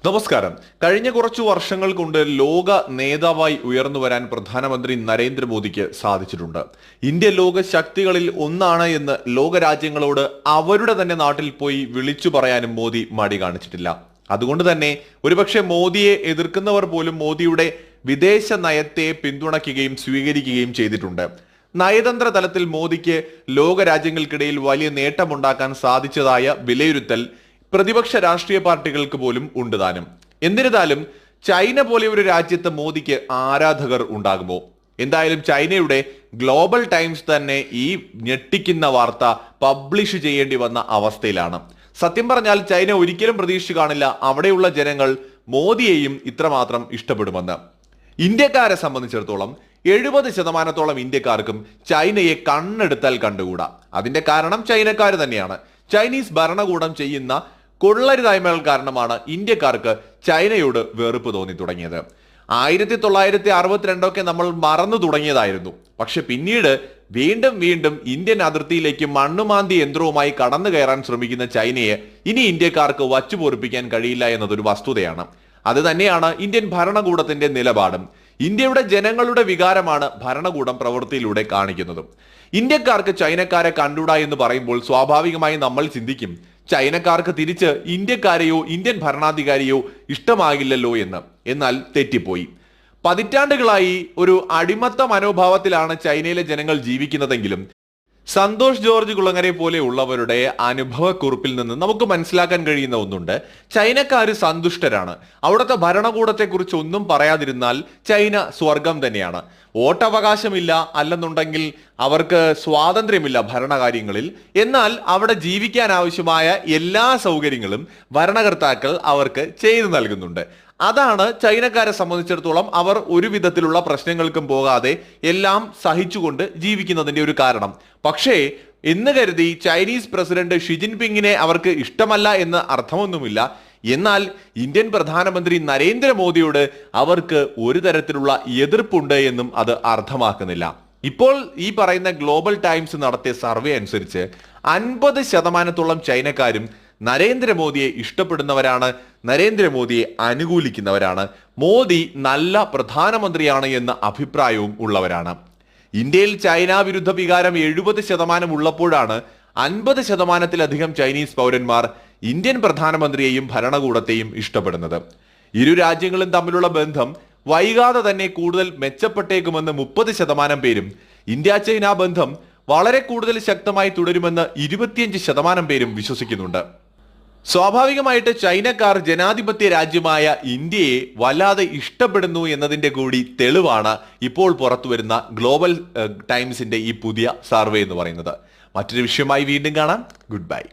നമസ്കാരം. കഴിഞ്ഞ കുറച്ചു വർഷങ്ങൾ കൊണ്ട് ലോക നേതാവായി ഉയർന്നു വരാൻ പ്രധാനമന്ത്രി നരേന്ദ്രമോദിക്ക് സാധിച്ചിട്ടുണ്ട്. ഇന്ത്യ ലോക ശക്തികളിൽ ഒന്നാണ് എന്ന് ലോകരാജ്യങ്ങളോട് അവരുടെ തന്നെ നാട്ടിൽ പോയി വിളിച്ചു പറയാനും മോദി മടി കാണിച്ചിട്ടില്ല. അതുകൊണ്ട് തന്നെ ഒരുപക്ഷെ മോദിയെ എതിർക്കുന്നവർ പോലും മോദിയുടെ വിദേശ നയത്തെ പിന്തുണയ്ക്കുകയും സ്വീകരിക്കുകയും ചെയ്തിട്ടുണ്ട്. നയതന്ത്ര തലത്തിൽ മോദിക്ക് ലോകരാജ്യങ്ങൾക്കിടയിൽ വലിയ നേട്ടമുണ്ടാക്കാൻ സാധിച്ചതായ വിലയിരുത്തൽ പ്രതിപക്ഷ രാഷ്ട്രീയ പാർട്ടികൾക്ക് പോലും ഉണ്ട് താനും. എന്നിരുന്നാലും ചൈന പോലെ ഒരു രാജ്യത്ത് മോദിക്ക് ആരാധകർ ഉണ്ടാകുമോ? എന്തായാലും ചൈനയുടെ ഗ്ലോബൽ ടൈംസ് തന്നെ ഈ ഞെട്ടിക്കുന്ന വാർത്ത പബ്ലിഷ് ചെയ്യേണ്ടി വന്ന അവസ്ഥയിലാണ്. സത്യം പറഞ്ഞാൽ ചൈന ഒരിക്കലും പ്രതീക്ഷിച്ചു കാണില്ല അവിടെയുള്ള ജനങ്ങൾ മോദിയെയും ഇത്രമാത്രം ഇഷ്ടപ്പെടുമെന്ന്. ഇന്ത്യക്കാരെ സംബന്ധിച്ചിടത്തോളം 70% ഇന്ത്യക്കാർക്കും ചൈനയെ കണ്ണെടുത്താൽ കണ്ടുകൂടാ. അതിന്റെ കാരണം ചൈനക്കാർ തന്നെയാണ്. ചൈനീസ് ഭരണകൂടം ചെയ്യുന്ന കൊള്ളരുതായ്മകൾ കാരണമാണ് ഇന്ത്യക്കാർക്ക് ചൈനയോട് വെറുപ്പ് തോന്നി തുടങ്ങിയത്. 1962 നമ്മൾ മറന്നു തുടങ്ങിയതായിരുന്നു. പക്ഷെ പിന്നീട് വീണ്ടും ഇന്ത്യൻ അതിർത്തിയിലേക്ക് മണ്ണുമാന്തി യന്ത്രവുമായി കടന്നു കയറാൻ ശ്രമിക്കുന്ന ചൈനയെ ഇനി ഇന്ത്യക്കാർക്ക് വച്ചുപൊറിപ്പിക്കാൻ കഴിയില്ല എന്നതൊരു വസ്തുതയാണ്. അത് തന്നെയാണ് ഇന്ത്യൻ ഭരണകൂടത്തിന്റെ നിലപാടും. ഇന്ത്യയുടെ ജനങ്ങളുടെ വികാരമാണ് ഭരണകൂടം പ്രവൃത്തിയിലൂടെ കാണിക്കുന്നതും. ഇന്ത്യക്കാർക്ക് ചൈനക്കാരെ കണ്ടുകൂടാ എന്ന് പറയുമ്പോൾ സ്വാഭാവികമായി നമ്മൾ ചിന്തിക്കും, ചൈനക്കാർക്ക് തിരിച്ച് ഇന്ത്യക്കാരെയോ ഇന്ത്യൻ ഭരണാധികാരിയോ ഇഷ്ടമാകില്ലല്ലോ എന്ന്. എന്നാൽ തെറ്റിപ്പോയി. പതിറ്റാണ്ടുകളായി ഒരു അടിമത്ത മനോഭാവത്തിലാണ് ചൈനയിലെ ജനങ്ങൾ ജീവിക്കുന്നതെങ്കിലും സന്തോഷ് ജോർജ് കുളങ്ങരെ പോലെ ഉള്ളവരുടെ അനുഭവക്കുറിപ്പിൽ നിന്ന് നമുക്ക് മനസ്സിലാക്കാൻ കഴിയുന്ന ഒന്നുണ്ട്. ചൈനക്കാര് സന്തുഷ്ടരാണ്. അവിടുത്തെ ഭരണകൂടത്തെക്കുറിച്ച് ഒന്നും പറയാതിരുന്നാൽ ചൈന സ്വർഗം തന്നെയാണ്. വോട്ടവകാശമില്ല, അല്ലെന്നുണ്ടെങ്കിൽ അവർക്ക് സ്വാതന്ത്ര്യമില്ല ഭരണകാര്യങ്ങളിൽ. എന്നാൽ അവിടെ ജീവിക്കാൻ ആവശ്യമായ എല്ലാ സൗകര്യങ്ങളും ഭരണകർത്താക്കൾ അവർക്ക് ചെയ്തു നൽകുന്നുണ്ട്. അതാണ് ചൈനക്കാരെ സംബന്ധിച്ചിടത്തോളം അവർ ഒരു വിധത്തിലുള്ള പ്രശ്നങ്ങൾക്കും പോകാതെ എല്ലാം സഹിച്ചുകൊണ്ട് ജീവിക്കുന്നതിന്റെ ഒരു കാരണം. പക്ഷേ എന്ന് കരുതി ചൈനീസ് പ്രസിഡന്റ് ഷി ജിൻപിങ്ങിനെ അവർക്ക് ഇഷ്ടമല്ല എന്ന് അർത്ഥമൊന്നുമില്ല. എന്നാൽ ഇന്ത്യൻ പ്രധാനമന്ത്രി നരേന്ദ്രമോദിയോട് അവർക്ക് ഒരു തരത്തിലുള്ള എതിർപ്പുണ്ട് എന്നും അത് അർത്ഥമാക്കുന്നില്ല. ഇപ്പോൾ ഈ പറയുന്ന ഗ്ലോബൽ ടൈംസ് നടത്തിയ സർവേ അനുസരിച്ച് 50% ചൈനക്കാരും നരേന്ദ്രമോദിയെ ഇഷ്ടപ്പെടുന്നവരാണ്, നരേന്ദ്രമോദിയെ അനുകൂലിക്കുന്നവരാണ്, മോദി നല്ല പ്രധാനമന്ത്രിയാണ് എന്ന അഭിപ്രായവും ഉള്ളവരാണ്. ഇന്ത്യയിൽ ചൈന വിരുദ്ധ വികാരം 70% ഉള്ളപ്പോഴാണ് 50%-ലധികം ചൈനീസ് പൗരന്മാർ ഇന്ത്യൻ പ്രധാനമന്ത്രിയെയും ഭരണകൂടത്തെയും ഇഷ്ടപ്പെടുന്നത്. ഇരു രാജ്യങ്ങളും തമ്മിലുള്ള ബന്ധം വൈകാതെ തന്നെ കൂടുതൽ മെച്ചപ്പെട്ടേക്കുമെന്ന് 30% പേരും, ഇന്ത്യ ചൈന ബന്ധം വളരെ കൂടുതൽ ശക്തമായി തുടരുമെന്ന് 25% പേരും വിശ്വസിക്കുന്നുണ്ട്. സ്വാഭാവികമായിട്ട് ചൈനക്കാർ ജനാധിപത്യ രാജ്യമായ ഇന്ത്യയെ വല്ലാതെ ഇഷ്ടപ്പെടുന്നു എന്നതിന്റെ കൂടി തെളിവാണ് ഇപ്പോൾ പുറത്തുവരുന്ന ഗ്ലോബൽ ടൈംസിന്റെ ഈ പുതിയ സർവേ എന്ന് പറയുന്നത്. മറ്റൊരു വിഷയമായി വീണ്ടും കാണാം. Good bye.